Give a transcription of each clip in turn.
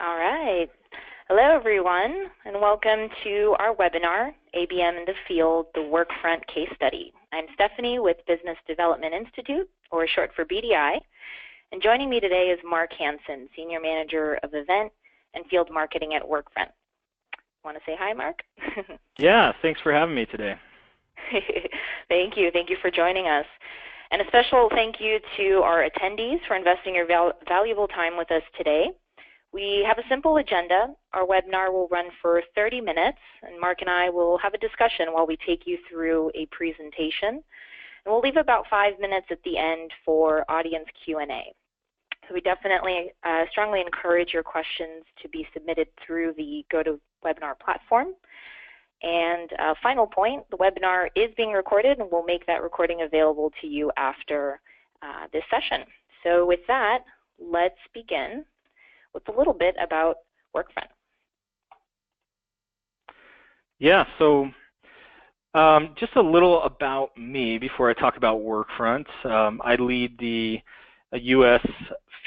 All right. Hello, everyone, and welcome to our webinar, ABM in the Field, the Workfront Case Study. I'm Stephanie with Business Development Institute, or short for BDI, and joining me today is Marc Hansen, Senior Manager of Event and Field Marketing at Workfront. Want to say hi, Marc? Yeah, thanks for having me today. Thank you. Thank you for joining us. And a special thank you to our attendees for investing your valuable time with us today. We have a simple agenda. Our webinar will run for 30 minutes, and Marc and I will have a discussion while we take you through a presentation. And we'll leave about 5 minutes at the end for audience Q&A. So we definitely strongly encourage your questions to be submitted through the GoToWebinar platform. And final point, the webinar is being recorded, and we'll make that recording available to you after this session. So with that, let's begin with a little bit about Workfront. Yeah, so just a little about me before I talk about Workfront. I lead the U.S.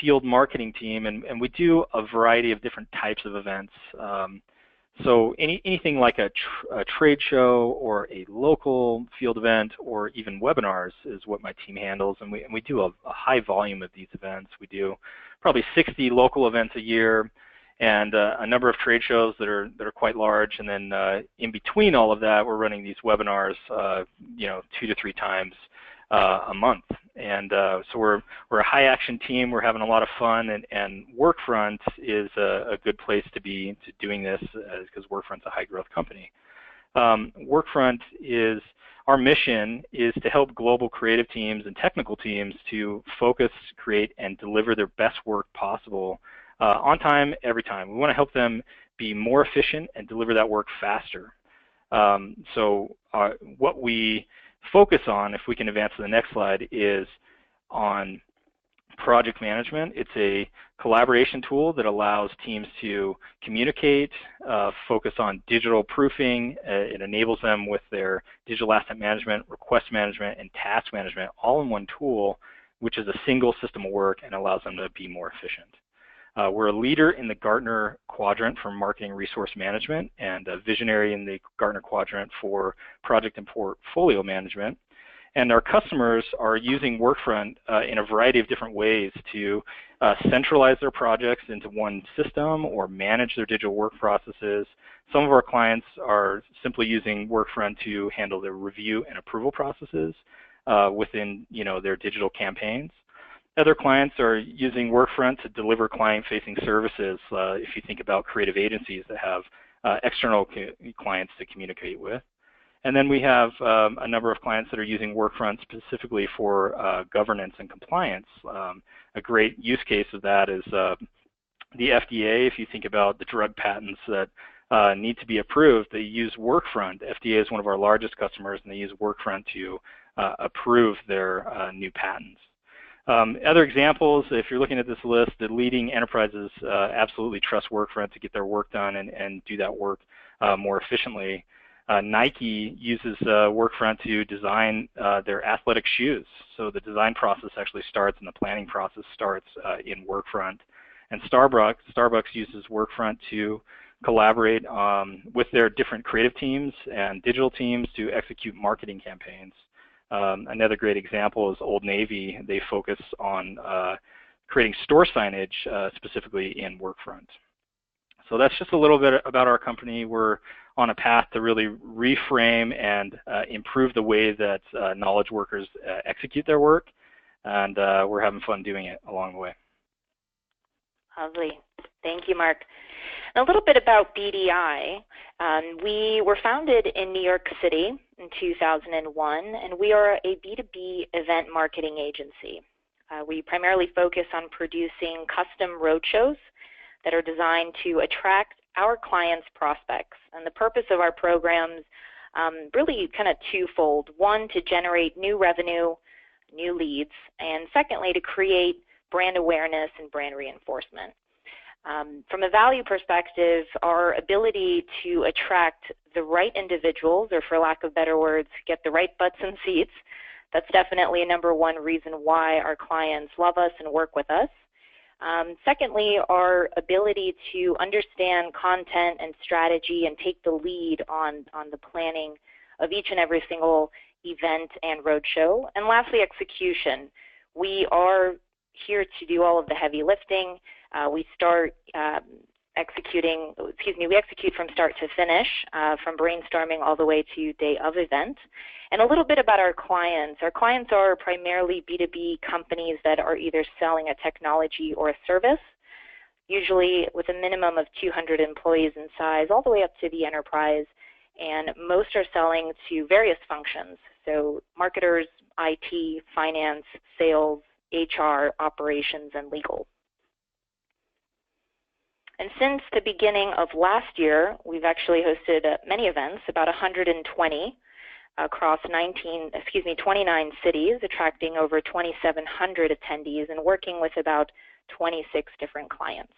field marketing team, and we do a variety of different types of events. So anything like a trade show or a local field event or even webinars is what my team handles, and we do a high volume of these events. We do probably 60 local events a year and a number of trade shows that are quite large, and then in between all of that, we're running these webinars 2 to 3 times a month. And so we're a high action team. We're having a lot of fun, and Workfront is a good place to be doing this because Workfront's a high growth company. Workfront is, our mission is to help global creative teams and technical teams to focus, create, and deliver their best work possible on time, every time. We want to help them be more efficient and deliver that work faster. So what we focus on, if we can advance to the next slide, is on project management. It's a collaboration tool that allows teams to communicate, focus on digital proofing. It enables them with their digital asset management, request management, and task management all in one tool, which is a single system of work and allows them to be more efficient. We're a leader in the Gartner quadrant for marketing resource management and a visionary in the Gartner quadrant for project and portfolio management. And our customers are using Workfront in a variety of different ways to centralize their projects into one system or manage their digital work processes. Some of our clients are simply using Workfront to handle their review and approval processes within their digital campaigns. Other clients are using Workfront to deliver client-facing services. If you think about creative agencies that have external clients to communicate with. And then we have a number of clients that are using Workfront specifically for governance and compliance. A great use case of that is the FDA. If you think about the drug patents that need to be approved, they use Workfront. FDA is one of our largest customers, and they use Workfront to approve their new patents. Other examples, if you're looking at this list, the leading enterprises absolutely trust Workfront to get their work done and do that work more efficiently. Nike uses Workfront to design their athletic shoes. So the design process actually starts and the planning process starts in Workfront. And Starbucks uses Workfront to collaborate with their different creative teams and digital teams to execute marketing campaigns. Another great example is Old Navy. They focus on creating store signage specifically in Workfront. So that's just a little bit about our company. We're on a path to really reframe and improve the way that knowledge workers execute their work, and we're having fun doing it along the way. Lovely. Thank you, Marc. A little bit about BDI. We were founded in New York City in 2001, and we are a B2B event marketing agency. We primarily focus on producing custom roadshows that are designed to attract our clients' prospects. And the purpose of our programs really kind of twofold. One, to generate new revenue, new leads, and secondly, to create brand awareness and brand reinforcement. From a value perspective, our ability to attract the right individuals, or for lack of better words, get the right butts in seats, that's definitely a #1 reason why our clients love us and work with us. Secondly, our ability to understand content and strategy and take the lead on the planning of each and every single event and roadshow. And lastly, execution. We are here to do all of the heavy lifting. We execute from start to finish, from brainstorming all the way to day of event. And a little bit about our clients. Our clients are primarily B2B companies that are either selling a technology or a service, usually with a minimum of 200 employees in size, all the way up to the enterprise. And most are selling to various functions, so marketers, IT, finance, sales, HR, operations, and legal. And since the beginning of last year, we've actually hosted many events, about 120 across 29 cities, attracting over 2,700 attendees and working with about 26 different clients.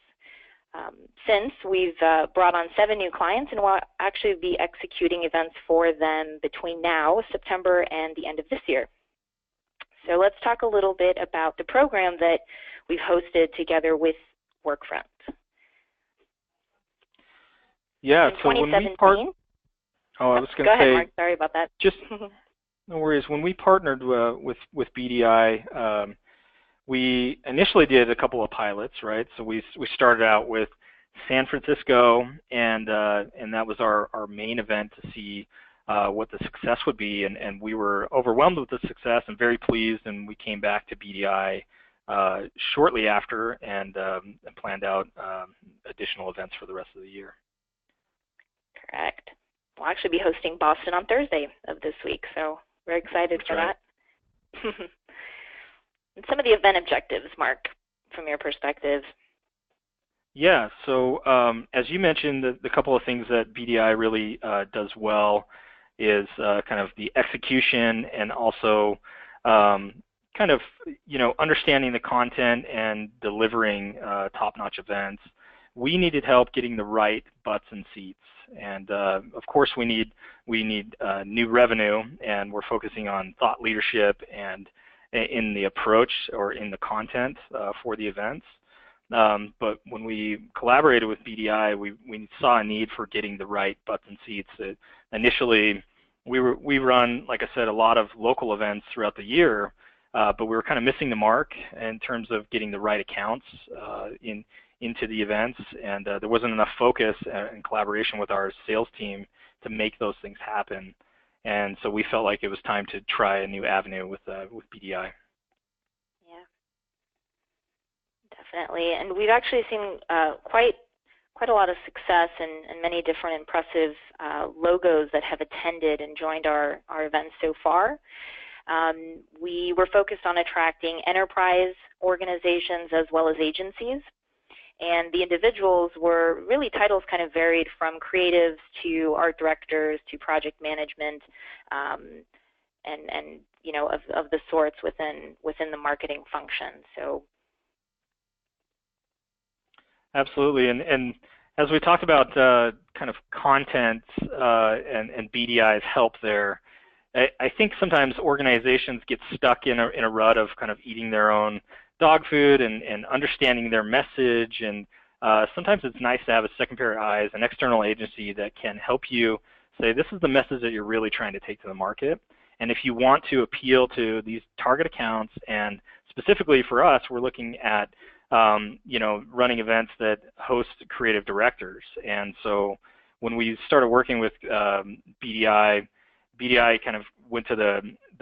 Since we've brought on 7 new clients, and we'll actually be executing events for them between now, September, and the end of this year. So let's talk a little bit about the program that we've hosted together with Workfront. Yeah, in so 2017, I was going go to ahead, say, Mark, sorry about that. just no worries. When we partnered with BDI, we initially did a couple of pilots, right? So we started out with San Francisco, and that was our main event to see what the success would be, and we were overwhelmed with the success and very pleased, and we came back to BDI shortly after and planned out additional events for the rest of the year. Correct. We'll actually be hosting Boston on Thursday of this week, so we're excited for that. And some of the event objectives, Mark, from your perspective. Yeah, so as you mentioned, the couple of things that BDI really does well is kind of the execution and also kind of, understanding the content and delivering top-notch events. We needed help getting the right butts and seats, and of course we need new revenue, and we're focusing on thought leadership and in the approach or in the content for the events. But when we collaborated with BDI, we saw a need for getting the right butts and seats. Initially, we run, like I said, a lot of local events throughout the year, but we were kind of missing the mark in terms of getting the right accounts into the events, and there wasn't enough focus and collaboration with our sales team to make those things happen. And so we felt like it was time to try a new avenue with BDI. Yeah, definitely. And we've actually seen quite a lot of success and many different impressive logos that have attended and joined our events so far. We were focused on attracting enterprise organizations as well as agencies. And the individuals were really, titles kind of varied from creatives to art directors to project management, and of the sorts within the marketing function. So absolutely, and as we talked about kind of content and BDI's help there, I think sometimes organizations get stuck in a rut of kind of eating their own dog food and understanding their message, and sometimes it's nice to have a second pair of eyes, an external agency that can help you say, this is the message that you're really trying to take to the market. And if you want to appeal to these target accounts, and specifically for us, we're looking at running events that host creative directors. And so when we started working with BDI kind of went to the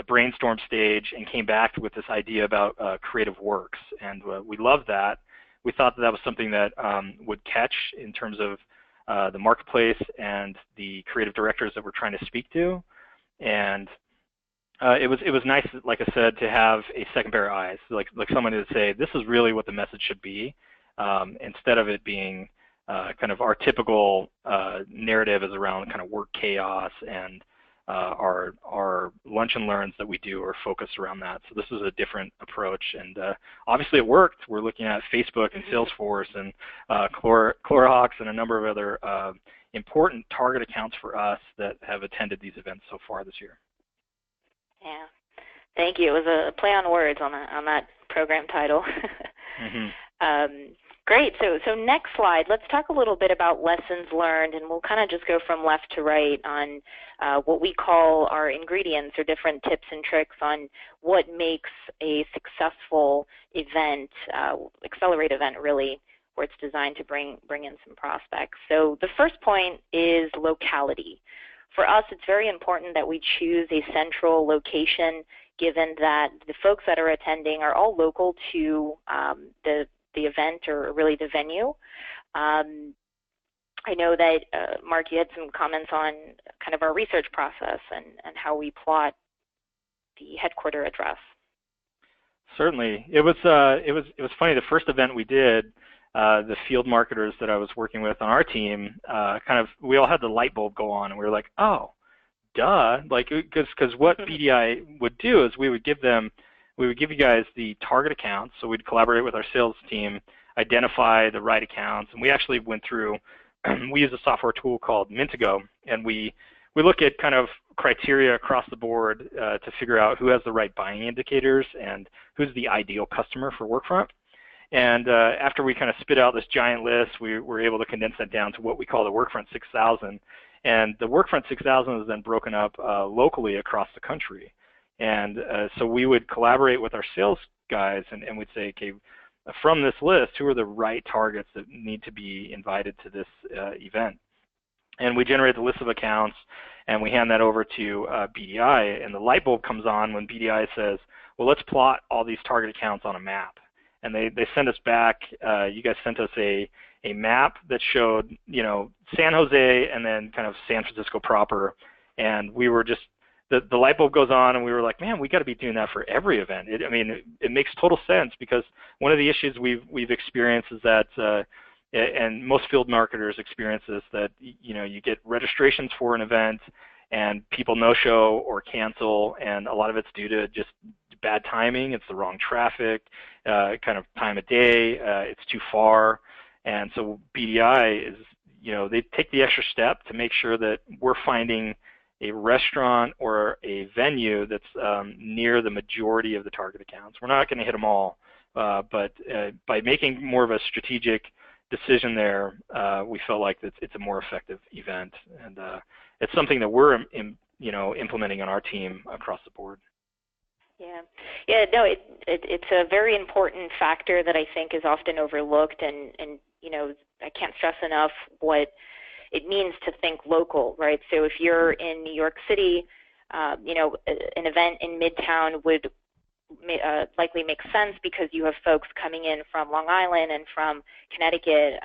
brainstorm stage and came back with this idea about creative works, and we loved that. We thought that was something that would catch in terms of the marketplace and the creative directors that we're trying to speak to, and it was nice, like I said, to have a second pair of eyes, like someone to say, this is really what the message should be, instead of it being kind of our typical narrative is around kind of work chaos, and our lunch and learns that we do are focused around that. So this is a different approach, and obviously it worked. We're looking at Facebook and Salesforce and Clorox and a number of other important target accounts for us that have attended these events so far this year. Yeah, thank you. It was a play on words on that program title. Great. So next slide, let's talk a little bit about lessons learned, and we'll kind of just go from left to right on what we call our ingredients or different tips and tricks on what makes a successful event, accelerate event really, where it's designed to bring in some prospects. So the first point is locality. For us, it's very important that we choose a central location, given that the folks that are attending are all local to the event or really the venue. I know that, Mark, you had some comments on kind of our research process and how we plot the headquarter address. Certainly. It was funny, the first event we did, the field marketers that I was working with on our team, we all had the light bulb go on, and we were like, oh, duh, like, because what BDI would do is we would give you guys the target accounts, so we'd collaborate with our sales team, identify the right accounts, and we actually went through, we use a software tool called Mintigo, and we look at kind of criteria across the board to figure out who has the right buying indicators and who's the ideal customer for Workfront. And after we kind of spit out this giant list, we were able to condense that down to what we call the Workfront 6000. And the Workfront 6000 is then broken up locally across the country. And so we would collaborate with our sales guys and we'd say, okay, from this list, who are the right targets that need to be invited to this event? And we generate the list of accounts and we hand that over to BDI, and the light bulb comes on when BDI says, well, let's plot all these target accounts on a map. And they send us back, you guys sent us a map that showed, San Jose and then kind of San Francisco proper. And we were just, the light bulb goes on and we were like, man, we got to be doing that for every event. It makes total sense, because one of the issues we've experienced is that, and most field marketers experience this, that, you get registrations for an event and people no-show or cancel, and a lot of it's due to just bad timing. It's the wrong traffic, kind of time of day, it's too far. And so BDI is, they take the extra step to make sure that we're finding a restaurant or a venue that's near the majority of the target accounts. We're not going to hit them all, but by making more of a strategic decision there, we felt like it's a more effective event, and it's something that we're implementing on our team across the board. Yeah, no, it's a very important factor that I think is often overlooked, and I can't stress enough what it means to think local, right? So if you're in New York City, an event in Midtown would likely make sense because you have folks coming in from Long Island and from Connecticut,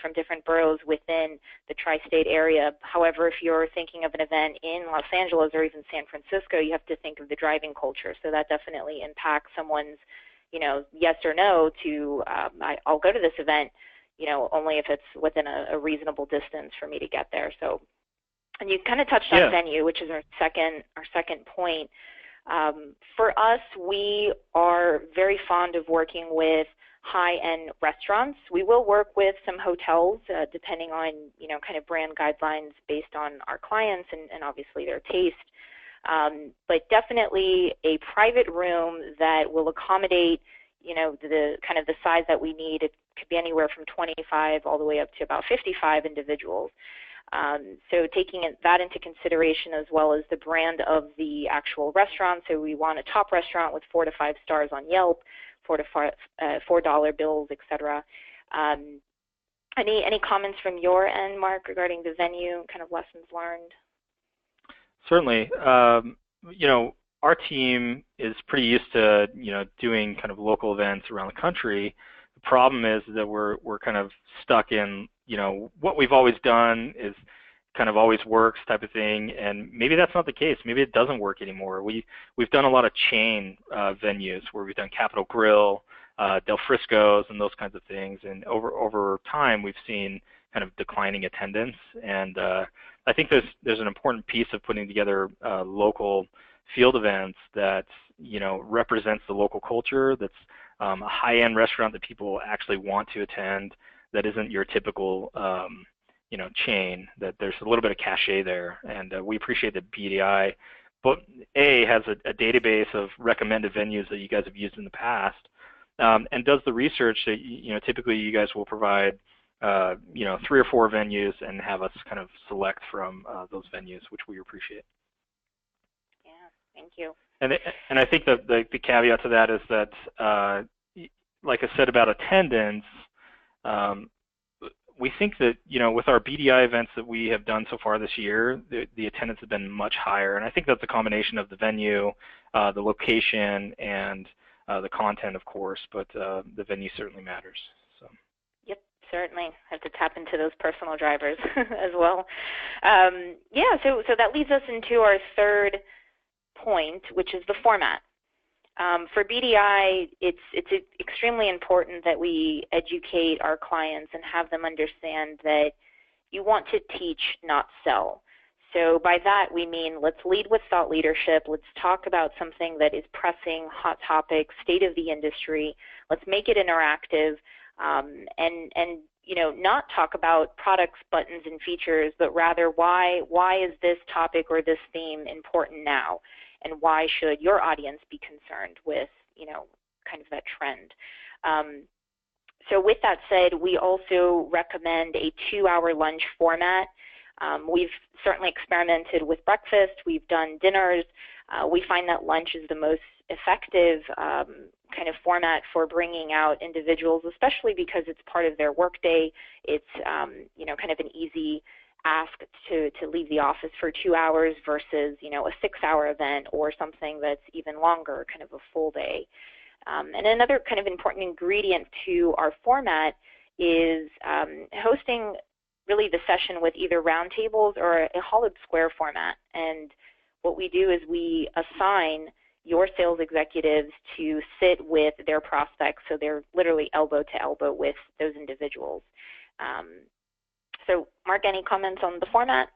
from different boroughs within the tri-state area. However, if you're thinking of an event in Los Angeles or even San Francisco, you have to think of the driving culture. So that definitely impacts someone's, yes or no to, I'll go to this event, only if it's within a reasonable distance for me to get there. So, and you kind of touched on venue, which is our second point. For us, we are very fond of working with high-end restaurants. We will work with some hotels, depending on, kind of brand guidelines based on our clients and obviously their taste. But definitely a private room that will accommodate, the kind of the size that we need. It could be anywhere from 25 all the way up to about 55 individuals. So taking that into consideration, as well as the brand of the actual restaurant. So we want a top restaurant with 4 to 5 stars on Yelp, $4 bills, etc. Any comments from your end, Mark, regarding the venue, kind of lessons learned? Certainly. Our team is pretty used to doing kind of local events around the country. The problem is that we're kind of stuck in what we've always done is kind of always works type of thing, and maybe that's not the case. Maybe it doesn't work anymore. We've done a lot of chain venues where we've done Capitol Grill, Del Frisco's, and those kinds of things, and over time we've seen kind of declining attendance. And I think there's an important piece of putting together local field events that represents the local culture, that's a high-end restaurant that people actually want to attend, that isn't your typical chain, that there's a little bit of cachet there. And we appreciate that BDI has a database of recommended venues that you guys have used in the past, and does the research that, typically you guys will provide, 3 or 4 venues and have us kind of select from those venues, which we appreciate. Yeah, thank you. And I think the caveat to that is that, like I said about attendance, we think that, with our BDI events that we have done so far this year, the attendance has been much higher. And I think that's a combination of the venue, the location, and the content, of course, but the venue certainly matters. So. Yep, certainly. Have to tap into those personal drivers as well. So that leads us into our third point, which is the format. For BDI, it's extremely important that we educate our clients and have them understand that you want to teach, not sell. So by that we mean let's lead with thought leadership. Let's talk about something that is pressing, hot topic, state of the industry. Let's make it interactive, and not talk about products, buttons, and features, but rather why is this topic or this theme important now? And why should your audience be concerned with, kind of that trend? So with that said, we also recommend a 2-hour lunch format. We've certainly experimented with breakfast. We've done dinners. We find that lunch is the most effective kind of format for bringing out individuals, especially because it's part of their workday. It's, kind of an easy ask to leave the office for 2 hours versus, a 6-hour event or something that's even longer, kind of a full day. And another kind of important ingredient to our format is hosting really the session with either roundtables or a hollowed square format. And what we do is we assign your sales executives to sit with their prospects, so they're literally elbow to elbow with those individuals. So, Mark, any comments on the format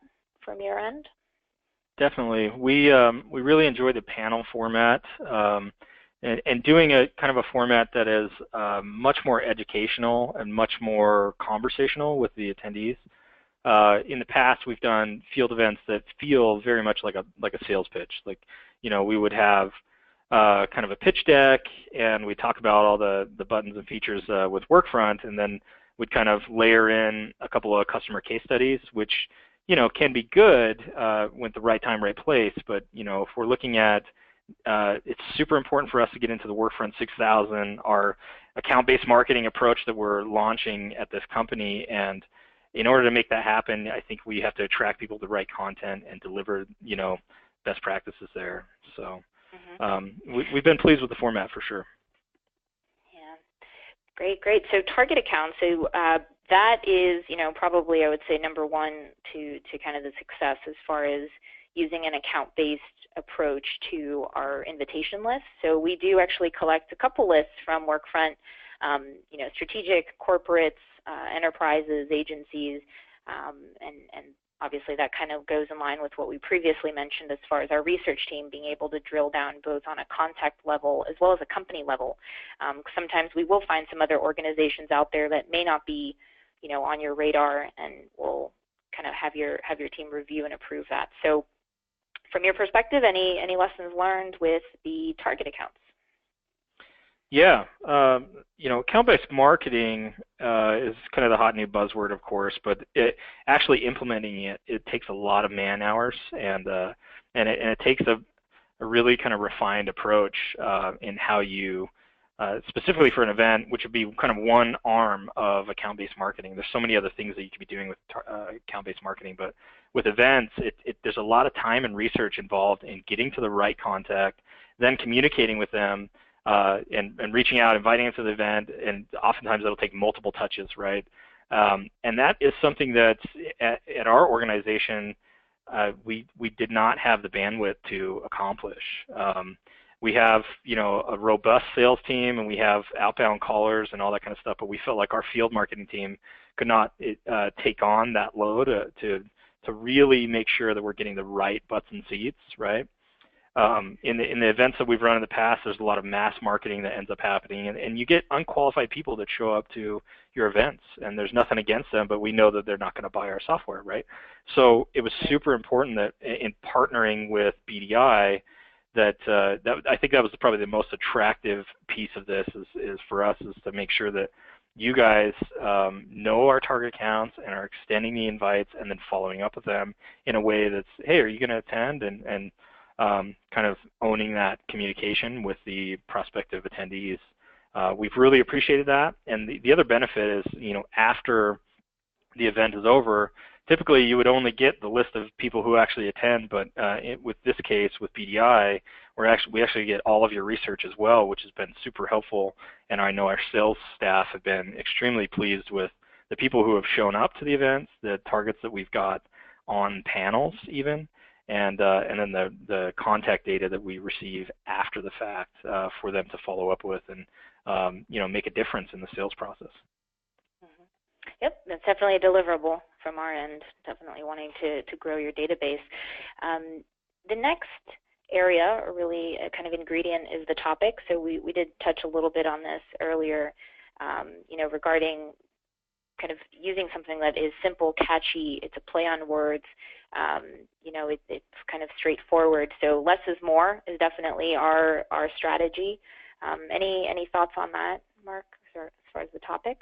from your end? Definitely. We really enjoy the panel format, and doing a kind of a format that is much more educational and much more conversational with the attendees. In the past, we've done field events that feel very much like a sales pitch. Like, we would have kind of a pitch deck, and we talk about all the buttons and features with Workfront, and then we'd kind of layer in a couple of customer case studies, which, can be good with the right time, right place. But, if we're looking at, it's super important for us to get into the Workfront 6000, our account-based marketing approach that we're launching at this company. And in order to make that happen, I think we have to attract people to the right content and deliver, best practices there. So we've been pleased with the format for sure. Great. So target accounts, so that is, probably I would say number one to kind of the success as far as using an account-based approach to our invitation list. So we do actually collect a couple lists from Workfront, strategic, corporates, enterprises, agencies, and obviously that kind of goes in line with what we previously mentioned as far as our research team being able to drill down both on a contact level as well as a company level. Sometimes we will find some other organizations out there that may not be, on your radar, and we'll kind of have your team review and approve that. So from your perspective, any lessons learned with the target accounts? Yeah, account-based marketing is kind of the hot new buzzword, of course, but actually implementing it takes a lot of man hours, and it takes a really kind of refined approach in how you, specifically for an event, which would be kind of one arm of account-based marketing. There's so many other things that you could be doing with account-based marketing, but with events, there's a lot of time and research involved in getting to the right contact, then communicating with them, and reaching out, inviting them to the event, and oftentimes it'll take multiple touches, right? And that is something that at our organization we did not have the bandwidth to accomplish. We have, a robust sales team, and we have outbound callers and all that kind of stuff, but we felt like our field marketing team could not take on that load to really make sure that we're getting the right butts and seats, right? In the events that we've run in the past, there's a lot of mass marketing that ends up happening, and you get unqualified people that show up to your events, and there's nothing against them, but we know that they're not going to buy our software, right? So it was super important that in partnering with BDI I think that was probably the most attractive piece of this is for us is to make sure that you guys know our target accounts and are extending the invites and then following up with them in a way that's, hey, are you going to attend? And kind of owning that communication with the prospective attendees. We've really appreciated that. And the other benefit is, after the event is over, typically you would only get the list of people who actually attend, but with this case, with BDI, we actually get all of your research as well, which has been super helpful. And I know our sales staff have been extremely pleased with the people who have shown up to the events, the targets that we've got on panels even, and then the contact data that we receive after the fact for them to follow up with and make a difference in the sales process. Yep, that's definitely a deliverable from our end, definitely wanting to grow your database. The next area, or really a kind of ingredient, is the topic. So we did touch a little bit on this earlier, regarding kind of using something that is simple, catchy, it's a play on words, it's kind of straightforward. So less is more is definitely our strategy. Any thoughts on that, Mark, as far as the topic?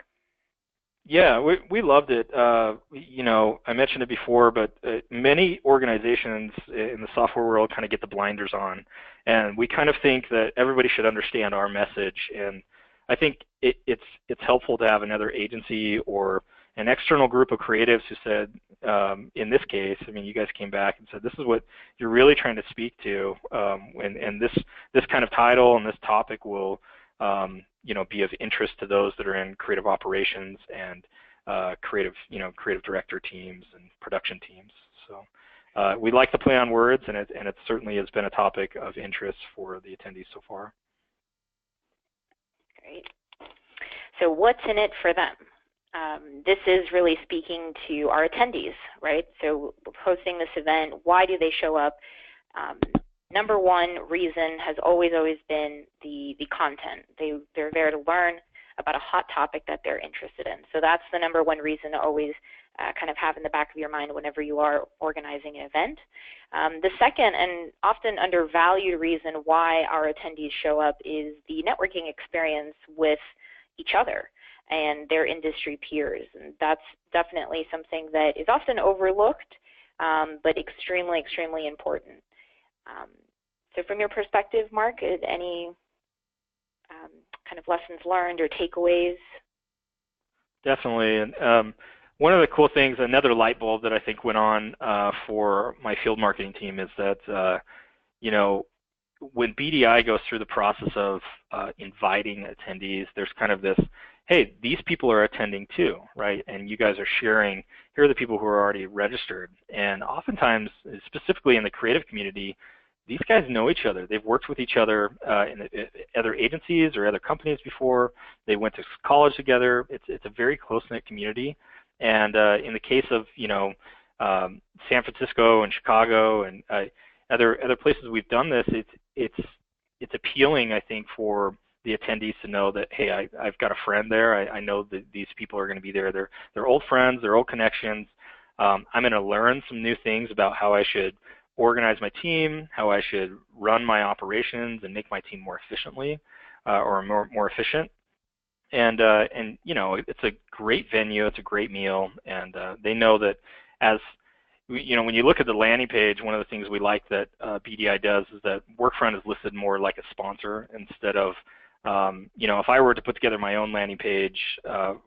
Yeah, we loved it. I mentioned it before, but many organizations in the software world kind of get the blinders on, and we kind of think that everybody should understand our message. And I think it's helpful to have another agency or an external group of creatives who said, in this case, you guys came back and said, this is what you're really trying to speak to, and this kind of title and this topic will be of interest to those that are in creative operations and creative director teams and production teams. So we like to play on words, and it certainly has been a topic of interest for the attendees so far. Great. So what's in it for them? This is really speaking to our attendees, right? So we're hosting this event. Why do they show up? Number one reason has always been the content. They're there to learn about a hot topic that they're interested in. So that's the number one reason to always kind of have in the back of your mind whenever you are organizing an event. The second and often undervalued reason why our attendees show up is the networking experience with each other and their industry peers. And that's definitely something that is often overlooked, but extremely, extremely important. So from your perspective, Mark, any kind of lessons learned or takeaways? Definitely. And one of the cool things, another light bulb that I think went on for my field marketing team is that, when BDI goes through the process of inviting attendees, there's kind of this, hey, these people are attending too, right? And you guys are sharing, here are the people who are already registered. And oftentimes, specifically in the creative community, these guys know each other. They've worked with each other in other agencies or other companies before. They went to college together. It's a very close-knit community. And in the case of San Francisco and Chicago and other places we've done this, it's appealing, I think, for the attendees to know that, hey, I've got a friend there. I know that these people are going to be there. They're old friends. They're old connections. I'm going to learn some new things about how I should organize my team, how I should run my operations and make my team more efficiently or more efficient. And it's a great venue, it's a great meal, and they know that as when you look at the landing page, one of the things we like that BDI does is that Workfront is listed more like a sponsor instead of, if I were to put together my own landing page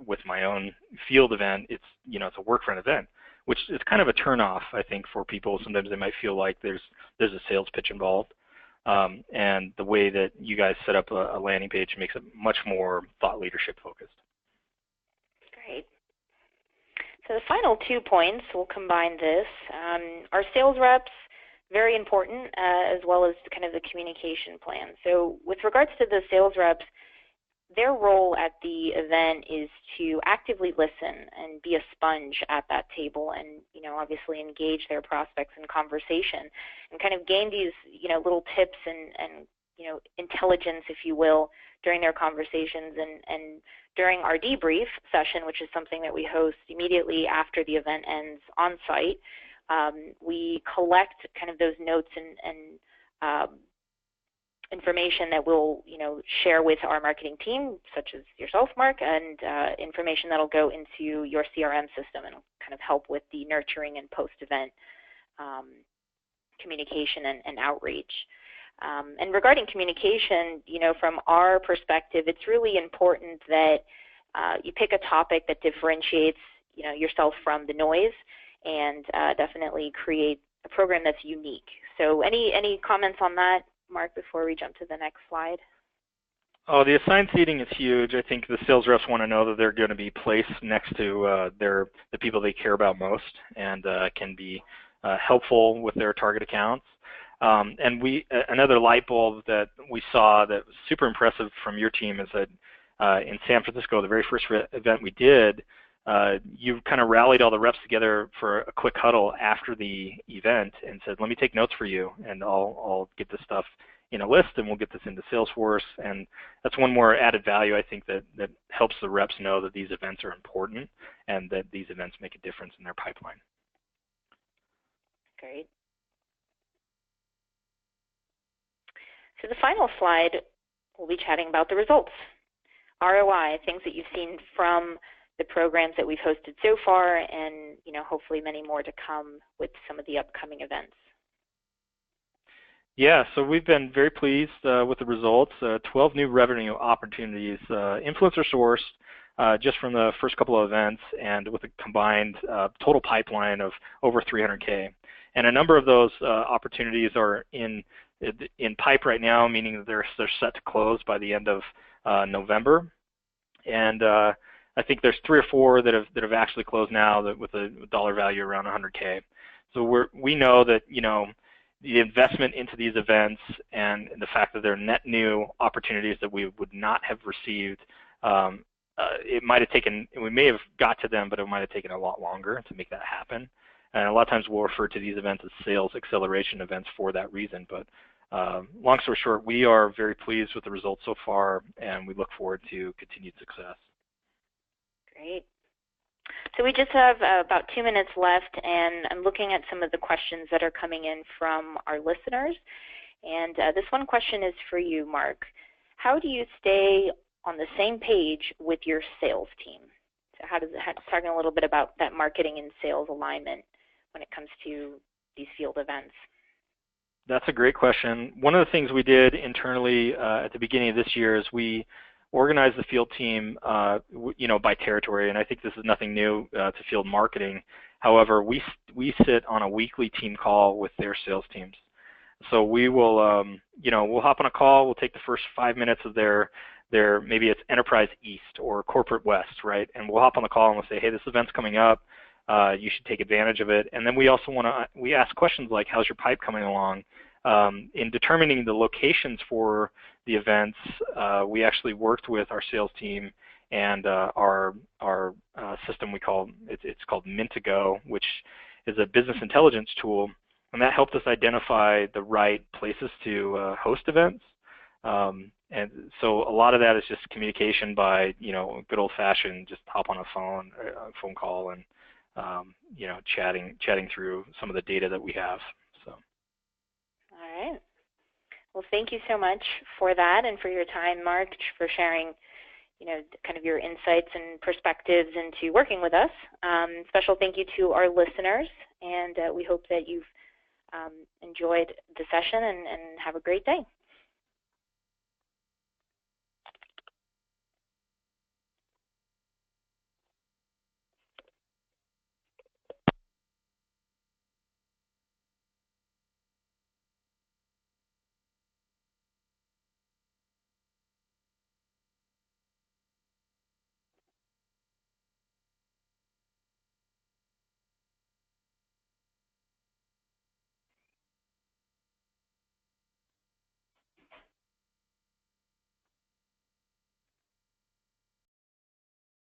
with my own field event, it's a Workfront event, which is kind of a turnoff, I think, for people. Sometimes they might feel like there's a sales pitch involved. And the way that you guys set up a landing page makes it much more thought leadership focused. Great. So the final 2 points, we'll combine this. Our sales reps, very important, as well as kind of the communication plan. So with regards to the sales reps, their role at the event is to actively listen and be a sponge at that table and, obviously engage their prospects in conversation and kind of gain these, little tips and intelligence, if you will, during their conversations and during our debrief session, which is something that we host immediately after the event ends on site. We collect kind of those notes and information that we'll share with our marketing team, such as yourself, Mark, and information that'll go into your CRM system and kind of help with the nurturing and post-event communication and outreach. And regarding communication, from our perspective, it's really important that you pick a topic that differentiates yourself from the noise, and definitely create a program that's unique. So any comments on that, Mark, before we jump to the next slide? Oh, the assigned seating is huge. I think the sales reps want to know that they're going to be placed next to the people they care about most, and can be helpful with their target accounts. And another light bulb that we saw that was super impressive from your team is that in San Francisco, the very first event we did, you kind of rallied all the reps together for a quick huddle after the event and said, let me take notes for you, and I'll get this stuff in a list, and we'll get this into Salesforce. And that's one more added value, I think, that helps the reps know that these events are important and that these events make a difference in their pipeline. Great. So the final slide, we'll be chatting about the results. ROI, things that you've seen from the programs that we've hosted so far, and hopefully many more to come with some of the upcoming events. Yeah, so we've been very pleased with the results. 12 new revenue opportunities, influencer sourced just from the first couple of events, and with a combined total pipeline of over 300K. And a number of those opportunities are in pipe right now, meaning that they're set to close by the end of November. And I think there's 3 or 4 that have actually closed now with a dollar value around 100K. So we know that the investment into these events and the fact that they're net new opportunities that we would not have received, it might have taken, we may have got to them, but it might have taken a lot longer to make that happen. And a lot of times we'll refer to these events as sales acceleration events for that reason. But long story short, we are very pleased with the results so far, and we look forward to continued success. Great. So we just have about 2 minutes left, and I'm looking at some of the questions that are coming in from our listeners. And this one question is for you, Mark. How do you stay on the same page with your sales team? So talking a little bit about that marketing and sales alignment when it comes to these field events. That's a great question. One of the things we did internally at the beginning of this year is we organize the field team, by territory, and I think this is nothing new to field marketing. However, we sit on a weekly team call with their sales teams. So we will, we'll hop on a call. We'll take the first 5 minutes of their maybe it's Enterprise East or Corporate West, right? And we'll hop on the call and we'll say, hey, this event's coming up. You should take advantage of it. And then we also we ask questions like, how's your pipe coming along? In determining the locations for the events, we actually worked with our sales team and our system it's called Mint2Go, which is a business intelligence tool, and that helped us identify the right places to host events. And so a lot of that is just communication by good old-fashioned just hop on a phone call and chatting through some of the data that we have. So. All right. Well, thank you so much for that and for your time, Mark, for sharing, kind of your insights and perspectives into working with us. Special thank you to our listeners, and we hope that you've enjoyed the session and have a great day.